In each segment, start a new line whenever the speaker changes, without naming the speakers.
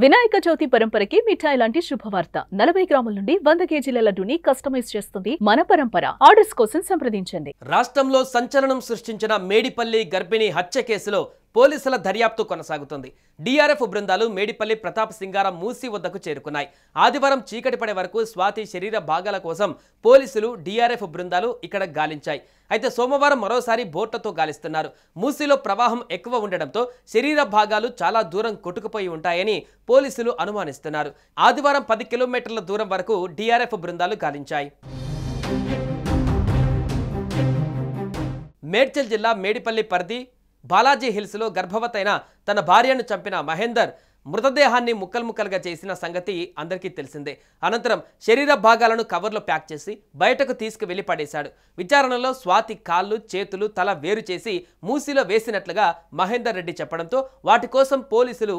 వినాయక చవితి పరంపరకి మిఠాయి లాంటి శుభవార్త 40 గ్రాముల నుండి 100 కేజీల లడ్డూని కస్టమైజ్ చేస్తుంది మన పరంపర. ఆర్డర్స్ కోసం సంప్రదించండి.
రాష్ట్రంలో సంచలనం సృష్టించిన మేడిపల్లి గర్భిణి హత్య కేసులో పోలీసుల దర్యాప్తు కొనసాగుతుంది. డిఆర్ఎఫ్ బృందాలు మేడిపల్లి ప్రతాప్ సింగారం మూసి వద్దకు చేరుకున్నాయి. ఆదివారం చీకటి పడే వరకు స్వాతి శరీర భాగాల కోసం పోలీసులు డిఆర్ఎఫ్ బృందాలు ఇక్కడ గాలించాయి. అయితే సోమవారం మరోసారి బోట్లతో గాలిస్తున్నారు. మూసిలో ప్రవాహం ఎక్కువ ఉండడంతో శరీర భాగాలు చాలా దూరం కొట్టుకుపోయి ఉంటాయని పోలీసులు అనుమానిస్తున్నారు. ఆదివారం 10 కిలోమీటర్ల దూరం వరకు డిఆర్ఎఫ్ బృందాలు గాలించాయి. మేడ్చల్ జిల్లా మేడిపల్లి పరిధి బాలాజీ హిల్స్లో గర్భవతైన తన భార్యను చంపిన మహేందర్ మృతదేహాన్ని ముక్కలుగా చేసిన సంగతి అందరికీ తెలిసిందే. అనంతరం శరీర భాగాలను కవర్లో ప్యాక్ చేసి బయటకు తీసుకువెళ్లి పడేశాడు. విచారణలో స్వాతి కాళ్ళు, చేతులు, తల వేరు చేసి మూసిలో వేసినట్లుగా మహేందర్ రెడ్డి చెప్పడంతో వాటి కోసం పోలీసులు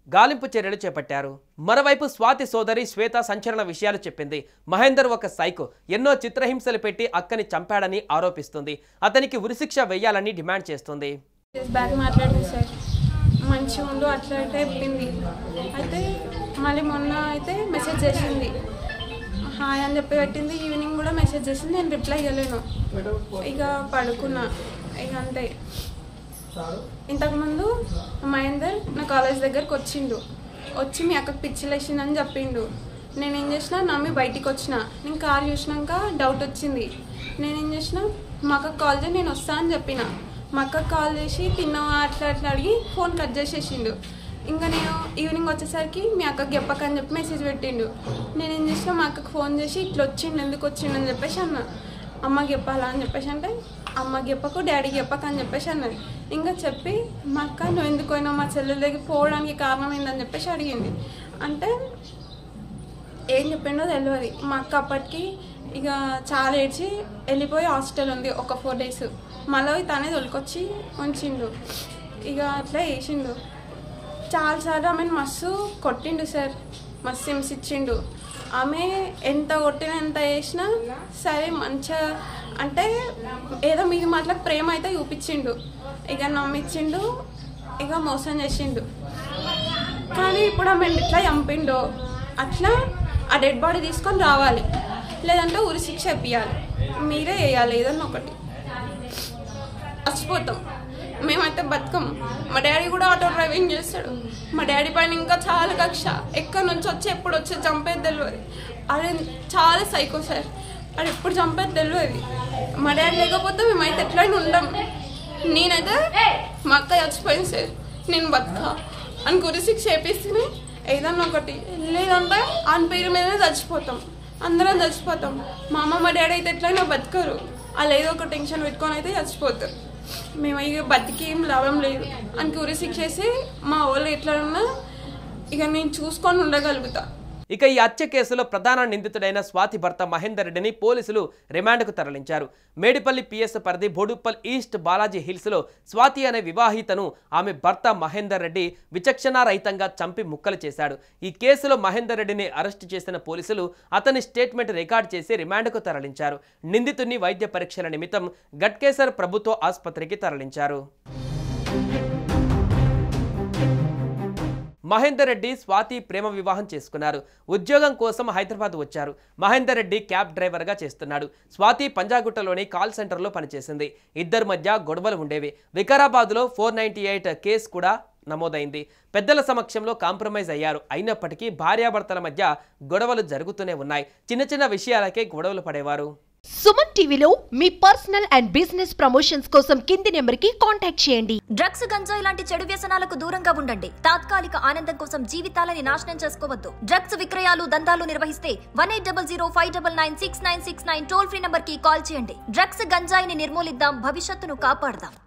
గాలింపు చర్యలు చేపట్టారు. మరోవైపు స్వాతి సోదరి శ్వేత సంచలన విషయాలు చెప్పింది. మహేందర్ ఒక సైకో, ఎన్నో చిత్రహింసలు పెట్టి అక్కని చంపాడని ఆరోపిస్తుంది. అతనికి ఉరిశిక్ష వేయాలని డిమాండ్ చేస్తుంది.
బ్యాగ్ మాట్లాడింది సార్, మంచిగా ఉండు అట్లా చెప్పింది. అయితే మళ్ళీ మొన్న అయితే మెసేజ్ చేసింది, హాయ్ అని చెప్పి పెట్టింది. ఈవినింగ్ కూడా మెసేజ్ చేసింది, నేను రిప్లై ఇవ్వలేను. ఇక పడుకున్నా. ఇక అంతే. ఇంతకుముందు మహేందర్ నా కాలేజ్ దగ్గరకు వచ్చి మీ అక్కకు పిచ్చిలేసిందని చెప్పిండు. నేనేం చేసిన, నమ్మి బయటికి వచ్చిన. నేను కాల్ చూసినాక డౌట్ వచ్చింది. నేనేం చేసిన, మా అక్కకు కాల్ చేసి నేను వస్తా అని చెప్పిన. మా అక్కకు కాల్ చేసి తిన్నావా అట్లా అడిగి ఫోన్ కట్ చేసేసిండు. ఇంకా నేను ఈవినింగ్ వచ్చేసరికి మీ అక్కకి చెప్పకని చెప్పి మెసేజ్ పెట్టిండు. నేనేం చేసిన, మా అక్కకు ఫోన్ చేసి ఇట్లా వచ్చిండు, ఎందుకు వచ్చిండు అని చెప్పేసి అన్నా. అమ్మకి చెప్పాలా అని చెప్పేసి అంటే, అమ్మకి చెప్పకు, డాడీకి చెప్పక అని చెప్పేసి అన్నది. ఇంకా చెప్పి మా అక్క నువ్వు ఎందుకు పోయినావు, మా చెల్లెల దగ్గర పోవడానికి కారణం ఏందని చెప్పేసి అడిగింది. అంటే ఏం చెప్పిండో తెలియదు. మా అక్క అప్పటికి ఇక చాలా ఏడ్చి వెళ్ళిపోయి హాస్టల్ ఉంది ఒక 4 days. మళ్ళీ తనే తొలికొచ్చి ఉంచిండు. ఇక అట్లా వేసిండు. చాలాసార్లు ఆమెను మస్తు కొట్టిండు సార్, మస్తు హింసించిండు. ఆమె ఎంత కొట్టినా ఎంత వేసినా సరే మంచిగా అంటే ఏదో మీది మాటలకు ప్రేమ అయితే చూపించిండు. ఇక నమ్మించిండు, ఇక మోసం చేసిండు. కానీ ఇప్పుడు ఆమె ఎట్లా చంపిండో అట్లా ఆ డెడ్ బాడీ తీసుకొని రావాలి, లేదంటే ఉరి శిక్ష ఇప్పించాలి. మీరే వేయాలి ఏదన్నా ఒకటి. చచ్చిపోతాం మేమైతే బతుకం. మా డాడీ కూడా ఆటో డ్రైవింగ్ చేస్తాడు. మా డాడీ పైన ఇంకా చాలా కక్ష. ఎక్కడి నుంచి వచ్చి ఎప్పుడు వచ్చి చంపేది తెలియదు. అది చాలా సైకో సార్, అది ఎప్పుడు చంపేది తెలియదు. మా డాడీ లేకపోతే మేమైతే ఎట్లయినా ఉండం. నేనైతే మా అక్క చచ్చిపోయింది సార్, నేను బతుకా అని గురి శిక్ష చేపిస్తేనే ఏదన్నా ఒకటి, లేదంటే ఆయన పేరు మీదనే చచ్చిపోతాం, అందరం చచ్చిపోతాం. మా అమ్మ మా డాడీ అయితే ఎట్లయినా బతకరు. వాళ్ళు ఏదో ఒక టెన్షన్ పెట్టుకొని అయితే చచ్చిపోతారు. మేము ఇక బతికి ఏం లాభం లేదు అని ఉరి శిక్ష చేసి మా వాళ్ళు ఎట్లా ఉన్నా ఇక నేను చూసుకొని ఉండగలుగుతా.
ఇక ఈ హత్య కేసులో ప్రధాన నిందితుడైన స్వాతి భర్త మహేందర్ రెడ్డిని పోలీసులు రిమాండ్కు తరలించారు. మేడిపల్లి పిఎస్ పరిధి బోడుప్పల్ ఈస్ట్ బాలాజీ హిల్స్లో స్వాతి అనే వివాహితను ఆమె భర్త మహేందర్ రెడ్డి విచక్షణారహితంగా చంపి ముక్కలు చేశాడు. ఈ కేసులో మహేందర్ రెడ్డిని అరెస్టు చేసిన పోలీసులు అతని స్టేట్మెంట్ రికార్డు చేసి రిమాండ్కు తరలించారు. నిందితుడిని వైద్య పరీక్షల నిమిత్తం గట్కేసర్ ప్రభుత్వ ఆసుపత్రికి తరలించారు. మహేందర్ రెడ్డి స్వాతి ప్రేమ వివాహం చేసుకున్నారు. ఉద్యోగం కోసం హైదరాబాద్ వచ్చారు. మహేందర్ రెడ్డి క్యాబ్ డ్రైవర్గా చేస్తున్నాడు. స్వాతి పంజాగుట్టలోని కాల్ సెంటర్లో పనిచేసింది. ఇద్దరి మధ్య గొడవలు ఉండేవి. వికారాబాద్లో 498 కేసు కూడా నమోదైంది. పెద్దల సమక్షంలో కాంప్రమైజ్ అయ్యారు. అయినప్పటికీ భార్యాభర్తల మధ్య గొడవలు జరుగుతూనే ఉన్నాయి. చిన్న విషయాలకే గొడవలు పడేవారు.
సుమన్ టీవీలో మీ పర్సనల్ అండ్ బిజినెస్ ప్రమోషన్స్ కోసం కింది నెంబర్కి కాంటాక్ట్ చేయండి.
డ్రగ్స్, గంజాయి లాంటి చెడు వ్యసనాలకు దూరంగా ఉండండి. తాత్కాలిక ఆనందం కోసం జీవితాలని నాశనం చేసుకోవద్దు. డ్రగ్స్ విక్రయాలు, దందాలు నిర్వహిస్తే 180059969969 టోల్ ఫ్రీ నంబర్ కి కాల్ చేయండి. డ్రగ్స్, గంజాయిని నిర్మూలిద్దాం, భవిష్యత్తును కాపాడదాం.